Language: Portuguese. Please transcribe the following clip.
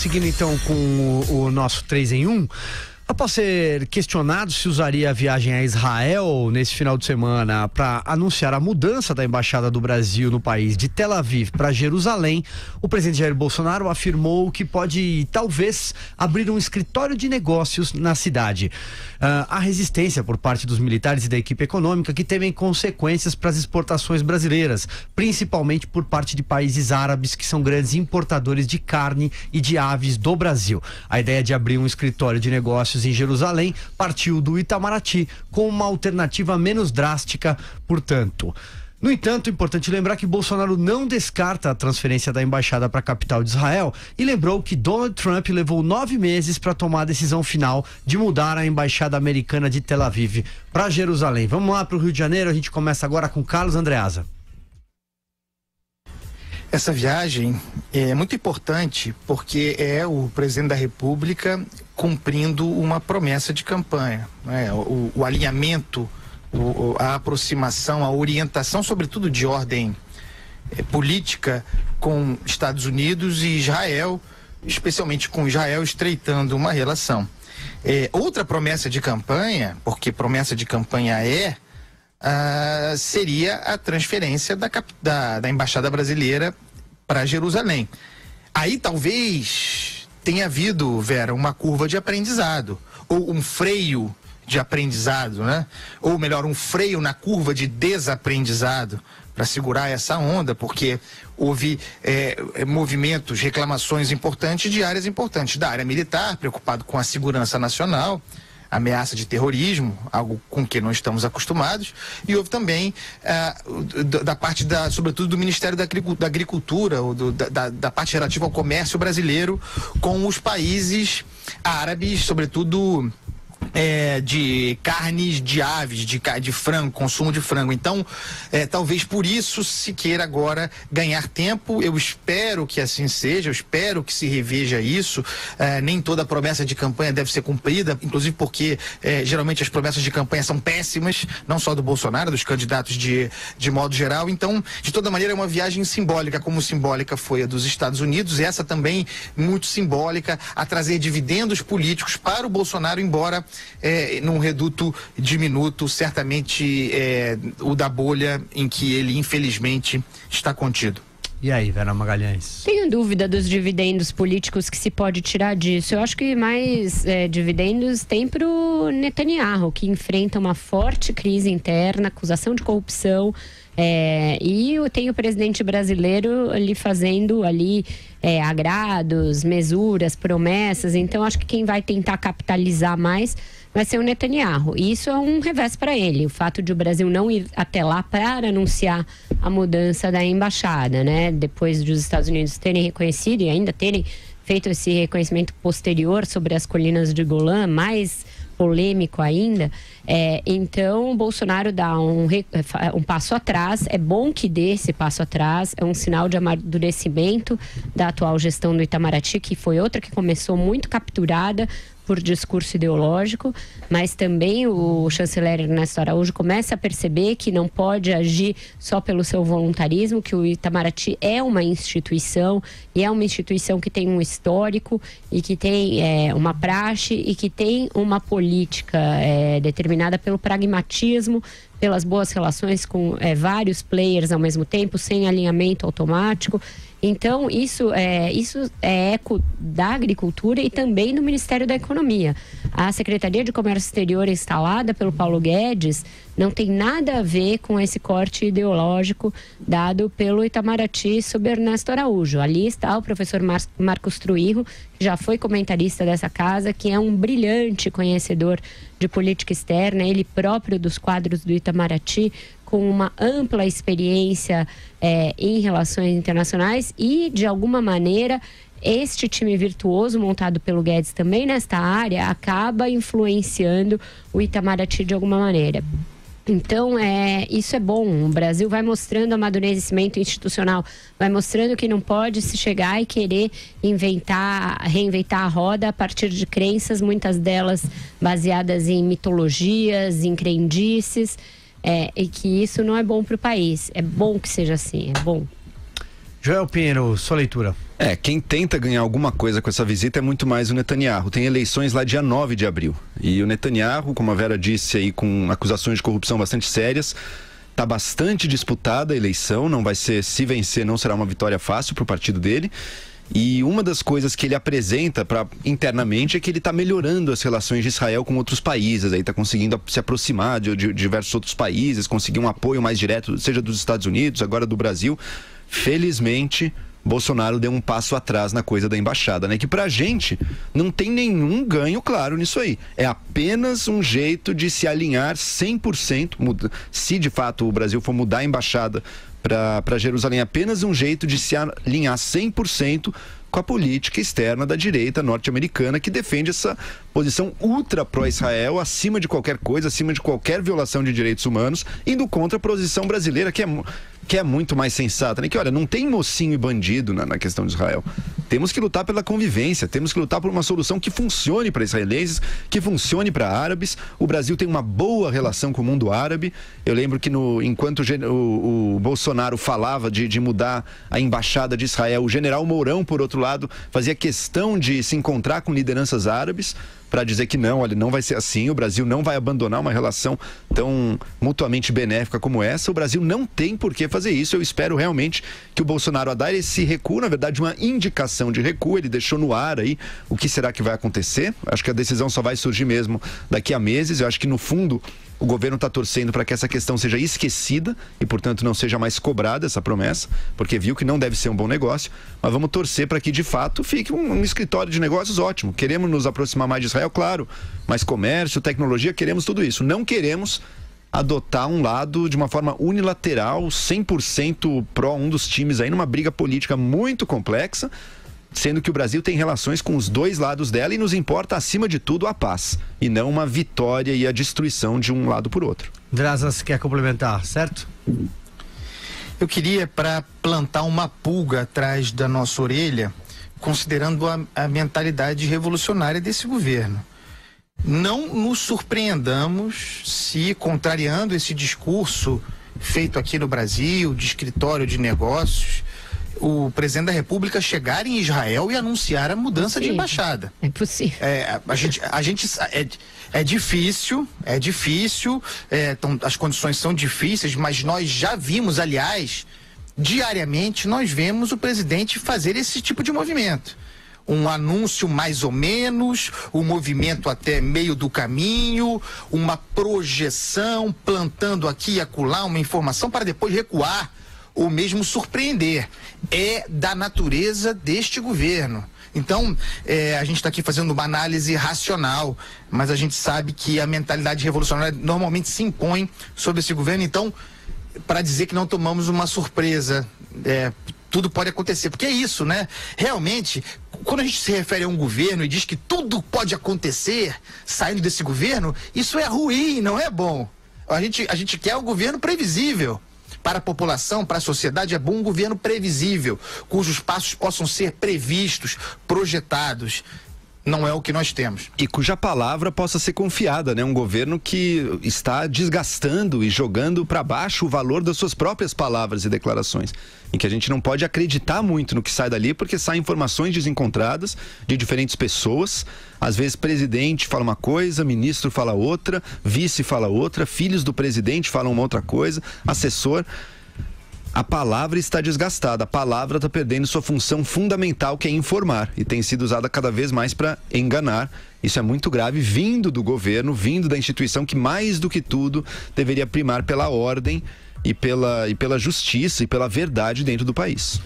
seguindo então com o nosso 3 em 1. Após ser questionado se usaria a viagem a Israel nesse final de semana para anunciar a mudança da embaixada do Brasil no país de Tel Aviv para Jerusalém, o presidente Jair Bolsonaro afirmou que pode talvez abrir um escritório de negócios na cidade. Há resistência por parte dos militares e da equipe econômica que temem consequências para as exportações brasileiras, principalmente por parte de países árabes que são grandes importadores de carne e de aves do Brasil. A ideia de abrir um escritório de negócios em Jerusalém partiu do Itamaraty com uma alternativa menos drástica, portanto. No entanto, é importante lembrar que Bolsonaro não descarta a transferência da embaixada para a capital de Israel e lembrou que Donald Trump levou 9 meses para tomar a decisão final de mudar a embaixada americana de Tel Aviv para Jerusalém. Vamos lá para o Rio de Janeiro, a gente começa agora com Carlos Andreasa. Essa viagem é muito importante porque é o presidente da República cumprindo uma promessa de campanha, né? O alinhamento, a aproximação, a orientação, sobretudo de ordem política, com Estados Unidos e Israel, especialmente com Israel estreitando uma relação. Outra promessa de campanha, porque promessa de campanha seria a transferência da Embaixada Brasileira para Jerusalém. Aí talvez tenha havido, Vera, uma curva de aprendizado, ou um freio de aprendizado, né? Ou melhor, um freio na curva de desaprendizado para segurar essa onda, porque houve movimentos, reclamações importantes de áreas importantes, da área militar, preocupado com a segurança nacional, ameaça de terrorismo, algo com que não estamos acostumados, e houve também da parte, sobretudo do Ministério da Agricultura, ou da parte relativa ao comércio brasileiro com os países árabes, sobretudo de carnes de aves, de frango, consumo de frango. Então, talvez por isso se queira agora ganhar tempo. Eu espero que assim seja, eu espero que se reveja isso. Nem toda promessa de campanha deve ser cumprida, inclusive porque geralmente as promessas de campanha são péssimas, não só do Bolsonaro, dos candidatos de modo geral. Então, de toda maneira, é uma viagem simbólica, como simbólica foi a dos Estados Unidos, essa também muito simbólica, a trazer dividendos políticos para o Bolsonaro, embora num reduto diminuto, certamente o da bolha em que ele infelizmente está contido. E aí, Vera Magalhães? Tenho dúvida dos dividendos políticos que se pode tirar disso. Eu acho que mais dividendos tem para o Netanyahu, que enfrenta uma forte crise interna, acusação de corrupção, e tem o presidente brasileiro ali fazendo agrados, mesuras, promessas. Então acho que quem vai tentar capitalizar mais vai ser o Netanyahu. E isso é um revés para ele, o fato de o Brasil não ir até lá para anunciar a mudança da embaixada, né? Depois dos Estados Unidos terem reconhecido e ainda terem feito esse reconhecimento posterior sobre as colinas de Golã, mais polêmico ainda. Então o Bolsonaro dá um passo atrás. É bom que dê esse passo atrás, é um sinal de amadurecimento da atual gestão do Itamaraty, que foi outra que começou muito capturada por discurso ideológico, mas também o chanceler Ernesto Araújo começa a perceber que não pode agir só pelo seu voluntarismo, que o Itamaraty é uma instituição, e é uma instituição que tem um histórico e que tem uma praxe e que tem uma política determinada pelo pragmatismo, pelas boas relações com vários players ao mesmo tempo, sem alinhamento automático. Então, isso é eco da agricultura e também do Ministério da Economia. A Secretaria de Comércio Exterior instalada pelo Paulo Guedes não tem nada a ver com esse corte ideológico dado pelo Itamaraty sob Ernesto Araújo. Ali está o professor Marcos Truirro, que já foi comentarista dessa casa, que é um brilhante conhecedor de política externa, ele próprio dos quadros do Itamaraty, com uma ampla experiência em relações internacionais e, de alguma maneira, este time virtuoso montado pelo Guedes também nesta área acaba influenciando o Itamaraty de alguma maneira. Então, isso é bom. O Brasil vai mostrando amadurecimento institucional, vai mostrando que não pode se chegar e querer reinventar a roda a partir de crenças, muitas delas baseadas em mitologias, em crendices, e que isso não é bom para o país. É bom que seja assim, é bom. Joel Pinheiro, sua leitura. Quem tenta ganhar alguma coisa com essa visita é muito mais o Netanyahu. Tem eleições lá dia 9 de abril. E o Netanyahu, como a Vera disse aí, com acusações de corrupção bastante sérias, está bastante disputada a eleição. Não vai ser, se vencer, não será uma vitória fácil para o partido dele. E uma das coisas que ele apresenta internamente é que ele está melhorando as relações de Israel com outros países, está conseguindo se aproximar de diversos outros países, conseguir um apoio mais direto, seja dos Estados Unidos, agora do Brasil. Felizmente, Bolsonaro deu um passo atrás na coisa da embaixada, né? Que pra gente não tem nenhum ganho claro nisso aí. É apenas um jeito de se alinhar 100%, se de fato o Brasil for mudar a embaixada para Jerusalém, apenas um jeito de se alinhar 100% com a política externa da direita norte-americana, que defende essa posição ultra pró-Israel, acima de qualquer coisa, acima de qualquer violação de direitos humanos, indo contra a posição brasileira, que é muito mais sensata, né? Que olha, não tem mocinho e bandido na questão de Israel. Temos que lutar pela convivência, temos que lutar por uma solução que funcione para israelenses, que funcione para árabes. O Brasil tem uma boa relação com o mundo árabe. Eu lembro que enquanto o Bolsonaro falava de mudar a embaixada de Israel, o general Mourão, por outro lado, fazia questão de se encontrar com lideranças árabes para dizer que não, olha, não vai ser assim, o Brasil não vai abandonar uma relação tão mutuamente benéfica como essa. O Brasil não tem por que fazer isso. Eu espero realmente que o Bolsonaro, a dar esse recuo, na verdade uma indicação de recuo, ele deixou no ar aí o que será que vai acontecer. Acho que a decisão só vai surgir mesmo daqui a meses. Eu acho que no fundo o governo está torcendo para que essa questão seja esquecida e, portanto, não seja mais cobrada essa promessa, porque viu que não deve ser um bom negócio. Mas vamos torcer para que, de fato, fique um escritório de negócios ótimo. Queremos nos aproximar mais de Israel, claro, mas comércio, tecnologia, queremos tudo isso. Não queremos adotar um lado de uma forma unilateral, 100% pró um dos times aí, numa briga política muito complexa, sendo que o Brasil tem relações com os dois lados dela e nos importa, acima de tudo, a paz, e não uma vitória e a destruição de um lado por outro. Drazas quer complementar, certo? Eu queria, para plantar uma pulga atrás da nossa orelha, considerando a mentalidade revolucionária desse governo. Não nos surpreendamos se, contrariando esse discurso feito aqui no Brasil, de escritório de negócios, o presidente da República chegar em Israel e anunciar a mudança de embaixada. É possível. É difícil, então, as condições são difíceis, mas nós já vimos, aliás, diariamente nós vemos o presidente fazer esse tipo de movimento. Um anúncio mais ou menos, um movimento até meio do caminho, uma projeção, plantando aqui e acolá uma informação para depois recuar ou mesmo surpreender. É da natureza deste governo. Então, a gente está aqui fazendo uma análise racional, mas a gente sabe que a mentalidade revolucionária normalmente se impõe sobre esse governo. Então, para dizer que não tomamos uma surpresa, tudo pode acontecer, porque é isso, né? Realmente, quando a gente se refere a um governo e diz que tudo pode acontecer saindo desse governo, isso é ruim, não é bom. A gente quer um governo previsível. Para a população, para a sociedade, é bom um governo previsível, cujos passos possam ser previstos, projetados. Não é o que nós temos. E cuja palavra possa ser confiada, né? Um governo que está desgastando e jogando para baixo o valor das suas próprias palavras e declarações. Em que a gente não pode acreditar muito no que sai dali, porque saem informações desencontradas de diferentes pessoas. Às vezes presidente fala uma coisa, ministro fala outra, vice fala outra, filhos do presidente falam uma outra coisa, assessor. A palavra está desgastada, a palavra está perdendo sua função fundamental, que é informar, e tem sido usada cada vez mais para enganar. Isso é muito grave, vindo do governo, vindo da instituição que, mais do que tudo, deveria primar pela ordem e pela justiça e pela verdade dentro do país.